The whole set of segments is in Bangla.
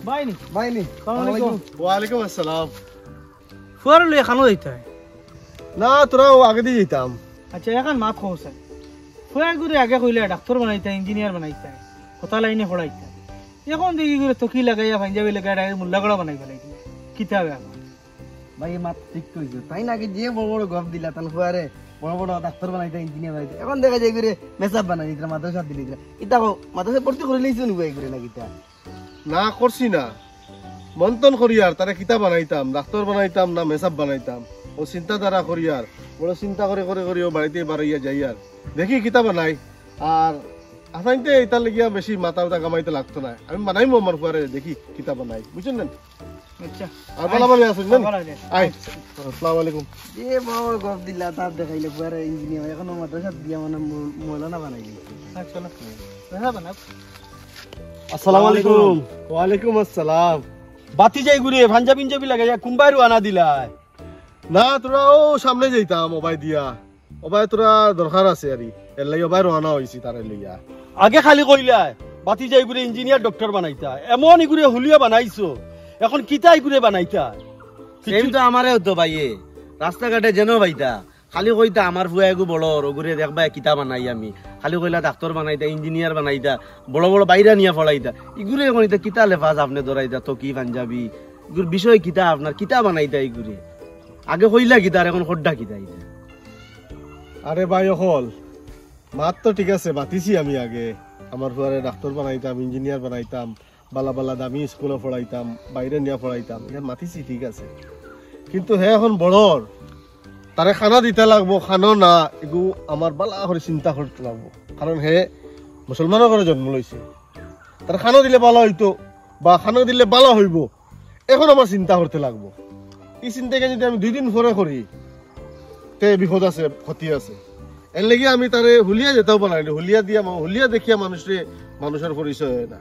বাইনি বাইনি ওয়ালাইকুম আসসালাম। ফুয়ার লই খানো দিতে না তোরাও আগে দিয়ে যেতাম। আচ্ছা এখন মাত খোঁজা ফুয়ার গুরে আগে কইলে ডাক্তার বানাইতা ইঞ্জিনিয়ার বানাইতা কথা লাইনে পড়াইতা এখন দেখি করে তকি লাগাইয়া পাঞ্জাবি লাগাইয়া মুল্লাগড়া বানাই ফেলাই কিতাবে এখন ভাই মাত ঠিক কইছো তাই নাকি যে বড় বড় গপ দিলা তান ফুয়ারে বড় বড় ডাক্তার বানাইতা ইঞ্জিনিয়ার বানাইতা এখন দেখা যায় করে মেসাব বানাই দিলা মাদ্রাসা দিলি দিলা ইতা মাদ্রাসা ভর্তি করে লইছো নি ভাই করে নাকি তা না করছি না মন্তন করি আর তারা কিতাব বানাইতাম ডাক্তার বানাইতাম না মেসাব বানাইতাম ও চিন্তাধারা করি আর বড় চিন্তা করে করে করি ও বাড়িতে বাড়াইয়া যাই আর দেখি কিতাব বানাই আর আসাইতে এটার লেগিয়া বেশি মাথা উঠা কামাইতে লাগতো না আমি বানাইমো আমার পরে দেখি কিতাব বানাই বুঝছেন না আচ্ছা আর ভালো ভালো আছেন না আই আসসালামু আলাইকুম যে বড় বড় গপ দিলা তার দেখাইলে ফুয়ারে ইঞ্জিনিয়ার এখনো মাদ্রাসা দিয়া মানে মৌলানা বানাই দিছে চলো মেসা বানাও আসসালামু আলাইকুম। ওয়ালাইকুম আসসালাম। বাতি যাই ঘুরে পাঞ্জাবি লাগাইয়া কুম্বাইরু আনা দিলাই না তোরা ও সামনে যাইতাম ওবাই দিয়া ওবাই তোরা দরকার আছে আর এর লাগি ওবাই রওনা হইছি তারে লইয়া আগে খালি কইলাই বাতি যাই ঘুরে ইঞ্জিনিয়ার ডক্টর বানাইতা এমন ইগুরে হুলিয়া বানাইছো এখন কিতা ইগুরে বানাইতা সেম তো আমারে হতো ভাইয়ে রাস্তাঘাটে যেন ভাইতা খালি কইতা আমার ফুয়াগু বড় ওগুরে দেখবা কিতা বানাই আমি খালি কইলা ডাক্তার বানাইতা ইঞ্জিনিয়ার বানাইতা বড় বড় বাইরা নিয়া পড়াইতা ইগুরে কইতা কিতা লেফাজ আপনি ধরাইতা তকি পাঞ্জাবি ইগুর বিষয় কিতা আপনার কিতা বানাইতা ইগুরে আগে কইলা কিতা আর এখন হড্ডা কিতা ইতা আরে ভাই হল মাত তো ঠিক আছে বাতিছি আমি আগে আমার ফুয়ারে ডাক্তার বানাইতাম ইঞ্জিনিয়ার বানাইতাম বালা বালা দামি স্কুলে পড়াইতাম বাইরে নিয়ে পড়াইতাম এটা মাতিছি ঠিক আছে কিন্তু হে এখন বড়র তারে খানা দিতে লাগবো খানো না এগু আমার বালা করে চিন্তা করতে লাগবো কারণ হে মুসলমানের ঘরে জন্ম লইছে তার খানা দিলে ভালো হইতো বা খানা দিলে ভালো হইব এখন আমার চিন্তা করতে লাগবো এই চিন্তাকে যদি আমি 2 দিন পরে করি তে বিপদ আছে ক্ষতি আছে এর লাগি আমি তারে হুলিয়া যেতেও বানাই হুলিয়া দিয়া হুলিয়া দেখিয়া মানুষের পরিচয় হয় না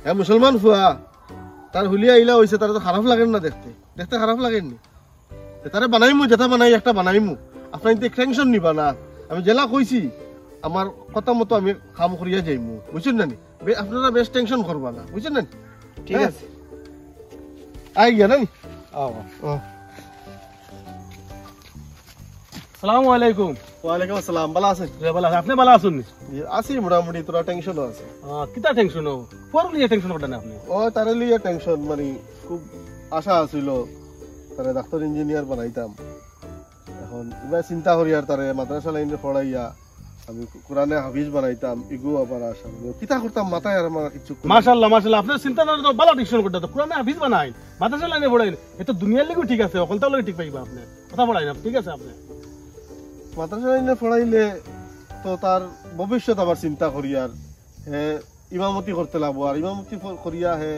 হ্যাঁ মুসলমান ফুয়া তার হুলিয়া ইলা হয়েছে তার তো খারাপ লাগেন না দেখতে দেখতে খারাপ লাগেনি তারে বানাইমু যেটা বানাই একটা বানাইমু আপনার কিন্তু টেনশন নিবা না আমি জেলা কইছি আমার কথা মতো আমি কাম করিয়া যাইমু বুঝছেন না আপনারা বেশ টেনশন করবা না বুঝছেন না ঠিক আছে আই গিয়া না আসসালামু আলাইকুম। ওয়ালাইকুম আসসালাম ভালো আছেন ভালো আপনি ভালো আছেন আছি মোটামুটি তোরা টেনশনও আছে কিতা টেনশন পর লিয়ে টেনশন করতেন আপনি ও তারে লিয়া টেনশন মানে খুব আশা আছিল তারে ডাক্তার ইঞ্জিনিয়ার বানাইতাম এখন এবার চিন্তা করি আর তারে মাদ্রাসা লাইনে পড়াইয়া আমি কোরআনে হাফিজ বানাইতাম ইগু আবার আশা কিতা করতাম মাথায় আর আমার কিছু মাশাআল্লাহ মাশাআল্লাহ আপনার চিন্তাধারা তো ভালো টেনশন করতে তো কোরআনে হাফিজ বানাই মাদ্রাসা লাইনে পড়াই এটা দুনিয়ার লাগেও ঠিক আছে অকলতা লাগে ঠিক পাইবা আপনি কথা পড়াই না ঠিক আছে আপনি মাদ্রাসা লাইনে পড়াইলে তো তার ভবিষ্যৎ আবার চিন্তা করি আর হে ইমামতি করতে লাগবো আর ইমামতি করিয়া হে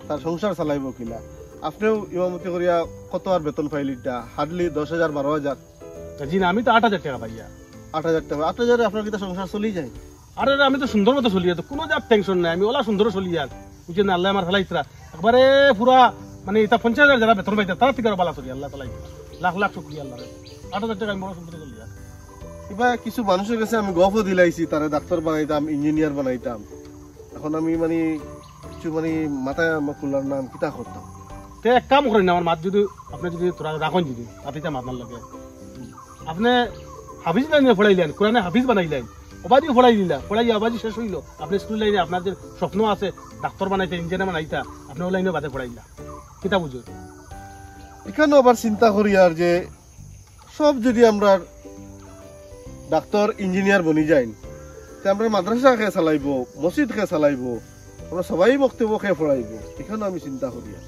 তার সংসার চালাইব কিনা আপনিও ইমামতি করিয়া কত আর বেতন পাইলিটা হার্ডলি 10,000 12,000 জি না আমি তো 8,000 টাকা পাইয়া 8,000 টাকা 8,000 আপনার কিটা সংসার চলি যায় আরে আমি তো সুন্দর মতো চলি তো কোনো যা টেনশন নাই আমি ওলা সুন্দর চলি আর বুঝছেন আল্লাহ আমার ফেলাইতরা একবারে পুরা মানে এটা 50,000 যারা বেতন পাইতা তারা থেকে বালা চলি আল্লাহ ফেলাই লাখ লাখ শুকরিয়া আল্লাহ 8,000 টাকা আমি বড় সুন্দর চলি আর এবার কিছু মানুষের কাছে আমি গফও দিলাইছি তারা ডাক্তার বানাইতাম ইঞ্জিনিয়ার বানাইতাম এখন আমি মানে কিছু মানে মাথায় আমার কুলার নাম কিতা করতাম তে এক কাম করেন আমার মাত যদি আপনি যদি তোরা রাখেন যদি আপনিটা মাত না লাগে আপনি হাফিজ লাইনে পড়াইলেন কোরআনে হাফিজ বানাইলেন ওবাদি পড়াই দিলা পড়াই আবাদি শেষ হইল আপনি স্কুল লাইনে আপনার যে স্বপ্ন আছে ডাক্তার বানাইতে ইঞ্জিনিয়ার বানাইতা আপনি ও লাইনে বাদে পড়াইলা কিতা বুঝো এখানেও আবার চিন্তা করি আর যে সব যদি আমরা ডাক্তার ইঞ্জিনিয়ার বনি যাই তে আমরা মাদ্রাসা খেয়ে চালাইব মসজিদ খেয়ে চালাইব আমরা সবাই বক্তব্য খেয়ে পড়াইব এখানেও আমি চিন্তা করি আর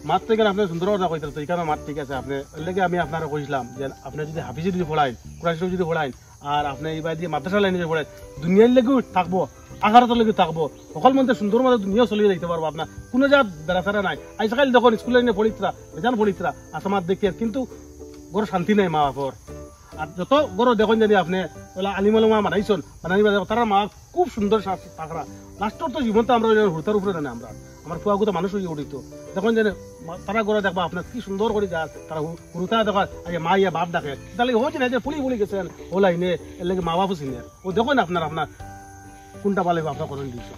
মাত থেকে আপনি সুন্দর কথা কইতেন তো এখানে মাত ঠিক আছে আপনি লেগে আমি আপনারা কইছিলাম যে আপনি যদি হাফিজে যদি পড়াইন কোরআন শরীফ যদি পড়াইন আর আপনি এইবার দিয়ে মাদ্রাসা লাইনে যদি পড়াইন দুনিয়ার লেগেও থাকবো আখারাতের লেগে থাকবো সকল মধ্যে সুন্দর মধ্যে দুনিয়া চলিয়ে যাইতে পারবো আপনার কোনো যা বেড়াচারা নাই আজকাল দেখুন স্কুল লাইনে পড়িতরা বেজান পড়িতরা আসামার দেখে কিন্তু বড় শান্তি নাই মা বাপর আর যত বড় দেখুন যদি আপনি আলিমা মানাইছেন মানাই তারা মা খুব সুন্দর তাকরা লাস্টর তো জীবনটা আমরা হুতার উপরে জানি আমরা আমার ফুয়াগু তো মানুষ হয়ে উঠিত দেখুন যে তারা গড়ে দেখবা আপনার কি সুন্দর করে যা তারা হুতা দেখা আগে মা ইয়া বাপ ডাকে তাহলে হচ্ছে না যে পুলি গেছেন ও লাইনে এর লাগে মা বাপও চিনে ও দেখুন আপনার কোনটা পালে আপনার করণ দিয়েছ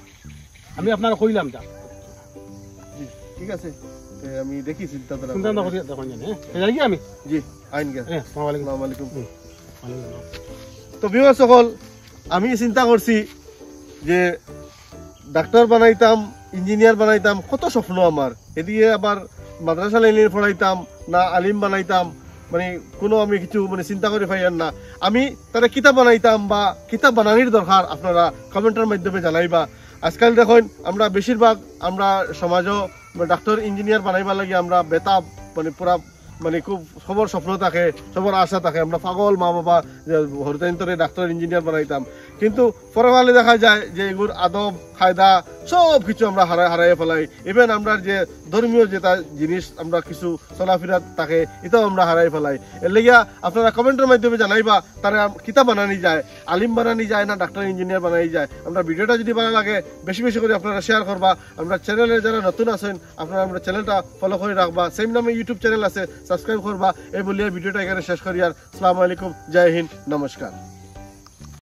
আমি আপনারা কইলাম যা জি ঠিক আছে আমি দেখি চিন্তা চিন্তা না করি দেখুন জানি হ্যাঁ যাই কি আমি জি আইন গেছে হ্যাঁ আসসালামু আলাইকুম আসসালামু আলাইকুম ওয়ালাইকুম তো ভিউয়ার সকল আমি চিন্তা করছি যে ডাক্তার বানাইতাম ইঞ্জিনিয়ার বানাইতাম কত স্বপ্ন আমার এদিকে আবার মাদ্রাসা লাইনে পড়াইতাম না আলিম বানাইতাম মানে কোনো আমি কিছু মানে চিন্তা করে পাইয়ার না আমি তারা কিতাব বানাইতাম বা কিতাব বানানির দরকার আপনারা কমেন্টের মাধ্যমে জানাইবা আজকাল দেখুন আমরা বেশিরভাগ আমরা সমাজও ডাক্তার ইঞ্জিনিয়ার বানাইবার লাগে আমরা বেতাব মানে পুরা মানে খুব সবর স্বপ্ন থাকে সবর আশা থাকে আমরা পাগল মা বাবা যে হরিতান্তরে ডাক্তার ইঞ্জিনিয়ার বানাইতাম কিন্তু পরকালে দেখা যায় যে এগুলোর আদব কায়দা সব কিছু আমরা হারাই ফেলাই ইভেন আমরা যে ধর্মীয় যেটা জিনিস আমরা কিছু চলাফেরা থাকে এটাও আমরা হারাই ফেলাই এর লেগিয়া আপনারা কমেন্টের মাধ্যমে জানাইবা তারা কিতাব বানানি যায় আলিম বানানি যায় না ডাক্তার ইঞ্জিনিয়ার বানাই যায় আমরা ভিডিওটা যদি ভালো লাগে বেশি বেশি করে আপনারা শেয়ার করবা আমরা চ্যানেলে যারা নতুন আছেন আপনারা আমরা চ্যানেলটা ফলো করে রাখবা সেম নামে ইউটিউব চ্যানেল আছে সাবস্ক্রাইব করবা এই বলিয়া ভিডিওটা এখানে শেষ করি আর আসসালামু আলাইকুম জয় হিন্দ নমস্কার